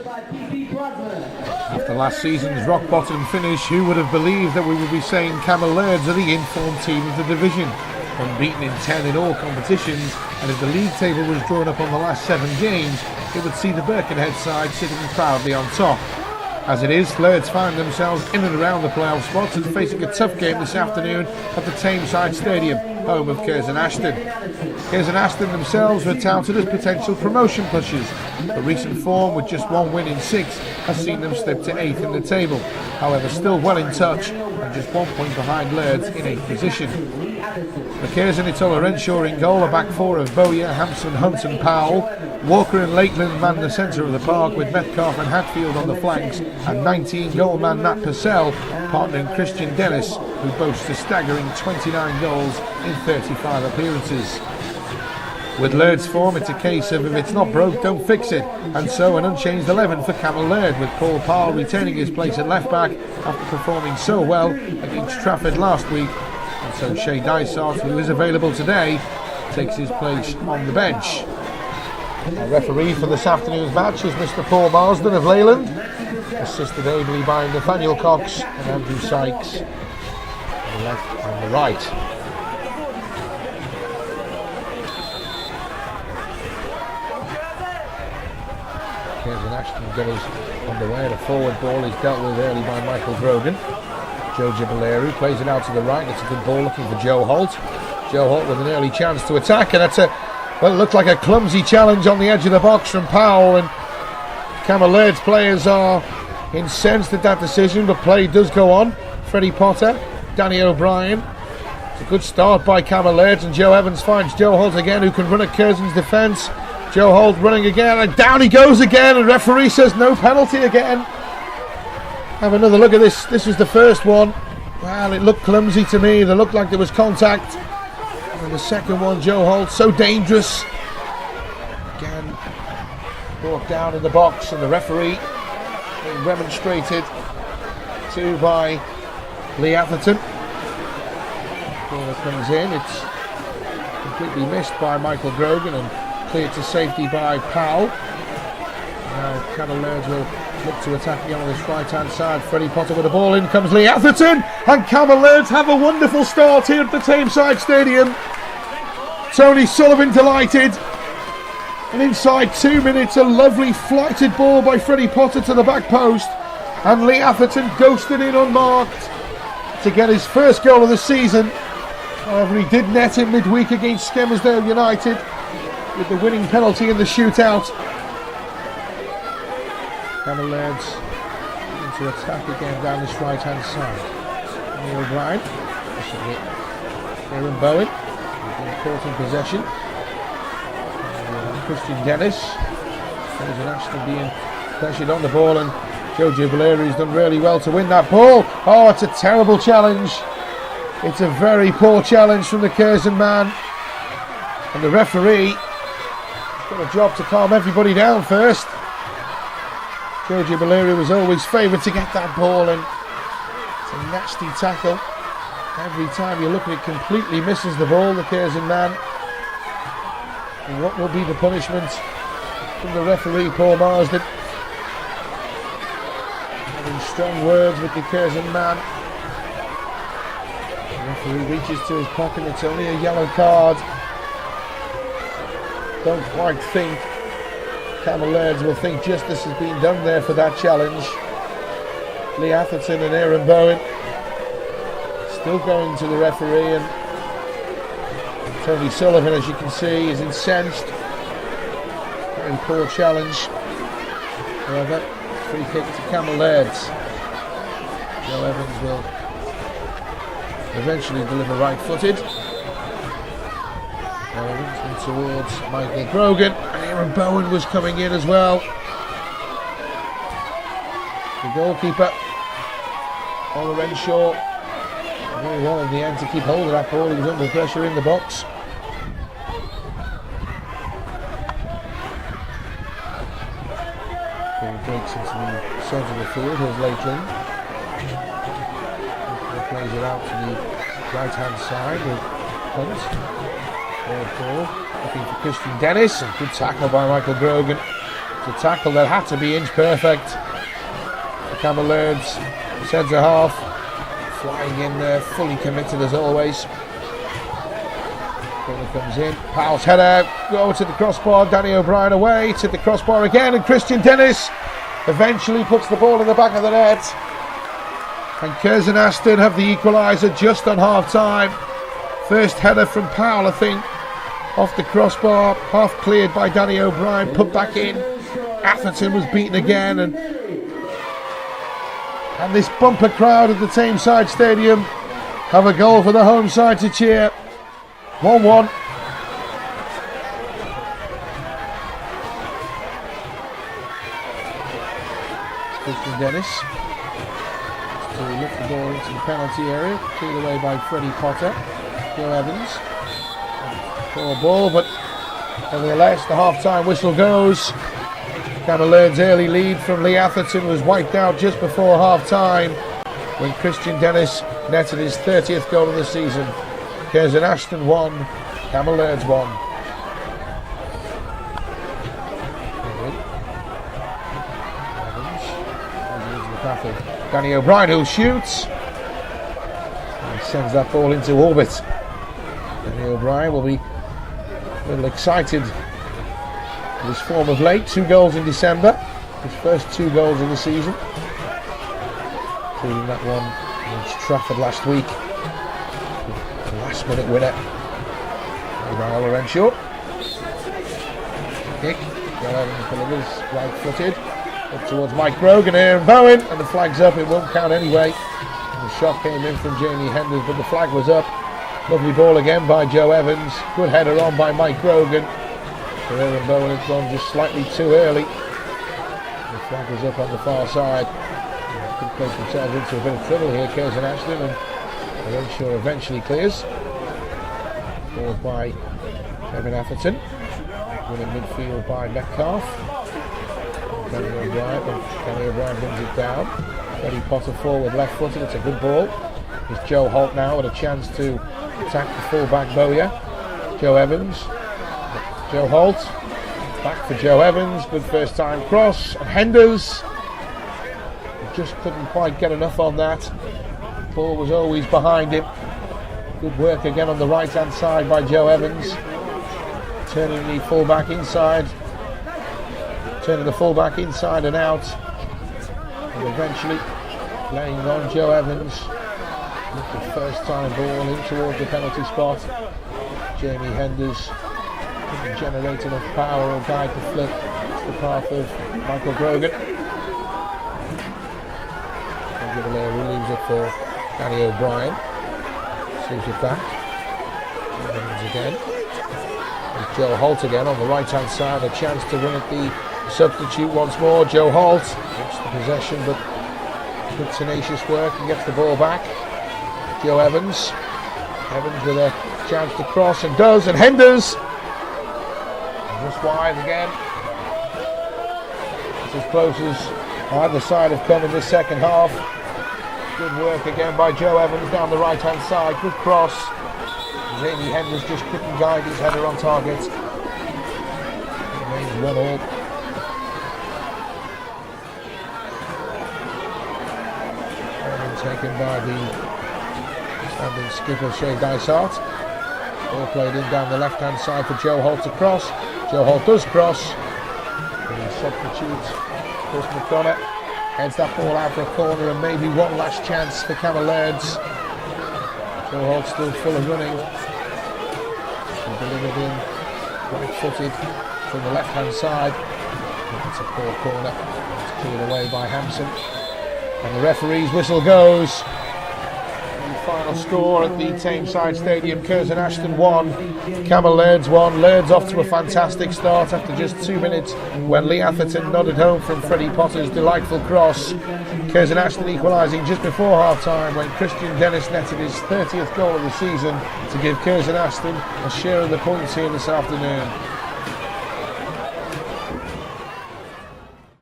After last season's rock bottom finish, who would have believed that we would be saying Cammell Laird are the informed team of the division, unbeaten in 10 in all competitions, and if the league table was drawn up on the last 7 games, it would see the Birkenhead side sitting proudly on top. As it is, Laird's find themselves in and around the playoff spots and facing a tough game this afternoon at the Tameside Stadium, home of Curzon Ashton. Curzon Ashton themselves were touted as potential promotion pushers, but recent form with just 1 win in 6 has seen them slip to 8th in the table, however still well in touch and just 1 point behind Laird's in 8th position. For Curzon, it's Ola Renshaw in goal, a back four of Bowyer, Hampson, Hunt and Powell. Walker and Lakeland man the centre of the park with Metcalf and Hatfield on the flanks, and 19-goal man Nat Purcell partnering Christian Dennis, who boasts a staggering 29 goals in 35 appearances. With Laird's form, it's a case of if it's not broke, don't fix it, and so an unchanged 11 for Cammell Laird, with Paul Powell retaining his place at left back after performing so well against Trafford last week, and so Shea Dysart, who is available today, takes his place on the bench. Our referee for this afternoon's match is Mr. Paul Marsden of Leyland, assisted ably by Nathaniel Cox and Andrew Sykes on the left and the right. Curzon Ashton goes underway, and a forward ball is dealt with early by Michael Grogan. Joe Giballeru plays it out to the right. It's a good ball looking for Joe Holt. Joe Holt with an early chance to attack, and that's well, it looked like a clumsy challenge on the edge of the box from Powell, and Cammell Laird's players are incensed at that decision, but play does go on. Freddie Potter, Danny O'Brien. It's a good start by Cammell Laird, and Joe Evans finds Joe Holt again, who can run at Curzon's defence. Joe Holt running again, and down he goes again, and referee says no penalty again. Have another look at this. This was the first one. Well, it looked clumsy to me. There looked like there was contact. And the second one, Joe Holt, so dangerous. Again, brought down in the box, and the referee being remonstrated to by Lee Atherton. Ball that comes in, it's completely missed by Michael Grogan and cleared to safety by Powell. Now Cammell Laird will look to attack again on this right hand side. Freddie Potter with the ball, in comes Lee Atherton, and Cammell Laird have a wonderful start here at the Tameside Stadium. Tony Sullivan delighted, and inside 2 minutes a lovely flighted ball by Freddie Potter to the back post, and Lee Atherton ghosted in unmarked to get his first goal of the season. However, he did net in midweek against Skelmersdale United with the winning penalty in the shootout. Cammell Laird's into attack again down this right hand side. Neil O'Brien, Aaron Bowen, caught in possession. Christian Dennis, Curzon Ashton being pressured on the ball, and Joe Giballeru's done really well to win that ball. Oh, it's a terrible challenge. It's a very poor challenge from the Curzon man, and the referee has got a job to calm everybody down first. Joe Giballeru was always favoured to get that ball, and it's a nasty tackle. Every time you look at it, completely misses the ball, the Curzon man. And what will be the punishment from the referee, Paul Marsden? Having strong words with the Curzon man. The referee reaches to his pocket. It's only a yellow card. Don't quite think Cammell Laird will think justice has been done there for that challenge. Lee Atherton and Aaron Bowen still going to the referee, and Tony Sullivan, as you can see, is incensed. Very poor challenge. However, free kick to Cammell Laird. Joe Evans will eventually deliver right-footed. Evans towards Michael Grogan, and Aaron Bowen was coming in as well. The goalkeeper, Ola Renshaw, very well in the end to keep hold of that ball. He was under pressure in the box. Ball breaks into the centre of the field. Here's Lakeland. He plays it out to the right hand side with Hunt. Ball looking for Christian Dennis, and good tackle by Michael Grogan to Just a tackle that had to be inch perfect. Cammell Laird's centre half flying in there, fully committed as always. Corner comes in, Powell's header, go to the crossbar, Danny O'Brien away, to the crossbar again, and Christian Dennis eventually puts the ball in the back of the net. And Curzon Ashton have the equaliser just on half time. First header from Powell, I think, off the crossbar, half cleared by Danny O'Brien, put back in. Atherton was beaten again, and this bumper crowd at the Tameside Stadium have a goal for the home side to cheer. 1-1. Christian Dennis to lift the ball into the penalty area, cleared away by Freddie Potter. Joe Evans. Poor ball, but nevertheless the half-time whistle goes. Cammell Laird's early lead from Lee Atherton was wiped out just before half-time when Christian Dennis netted his 30th goal of the season. Curzon Ashton 1, Cammell Laird's 1. Danny O'Brien who shoots and sends that ball into orbit. Danny O'Brien will be a little excited with his form of late. 2 goals in December, his first 2 goals of the season, including that one against Trafford last week, the last minute winner by Lorenzo. Kick, Joe Evans delivers right footed up towards Mike Brogan, Aaron Bowen, and the flag's up. It won't count anyway. And the shot came in from Jamie Henders, but the flag was up. Lovely ball again by Joe Evans. Good header on by Mike Brogan. So Aaron Bowen had gone just slightly too early. The flag was up on the far side. Could place themselves into a bit of trouble here, Curzon Ashton, and Lorenzo eventually clears. Ball by Kevin Atherton. Winning midfield by Metcalf. Danny O'Brien brings it down. Freddie Potter forward left footed. It's a good ball. It's Joe Holt now with a chance to attack the full-back Bowyer. Joe Evans. Joe Holt. Back for Joe Evans. Good first time cross. And Henders just couldn't quite get enough on that. Ball was always behind him. Good work again on the right hand side by Joe Evans. Turning the full-back inside. Turning the full-back inside and out. And eventually laying on Joe Evans. The first time ball in towards the penalty spot. Jamie Henders couldn't generate enough power or guide to flip to the path of Michael Brogan. Laird leaves it for Danny O'Brien. Sees it back. Evans again. And Joe Holt again on the right hand side. A chance to run at the substitute once more. Joe Holt gets the possession, but good tenacious work and gets the ball back. Joe Evans. Evans with a chance to cross and does, and Henders just wide again. It's as close as either side have come in this second half. Good work again by Joe Evans down the right hand side. Good cross. Jamie Henders just couldn't guide his header on target. It remains 1-1. Taken by the standing skipper Shea Dysart. Ball played in down the left hand side for Joe Holt to cross. Joe Holt does cross. And he substitutes Chris McDonough. Heads that ball out for a corner and maybe one last chance for Cammell Laird's. Joe Holt still full of running. He delivered in right footed from the left hand side. It's a poor corner. It's cleared away by Hampson. And the referee's whistle goes. And the final score at the Tameside Stadium: Curzon Ashton 1, Cammell Laird's 1. Laird's off to a fantastic start after just 2 minutes when Lee Atherton nodded home from Freddie Potter's delightful cross. Curzon Ashton equalising just before half time when Christian Dennis netted his 30th goal of the season to give Curzon Ashton a share of the points here this afternoon.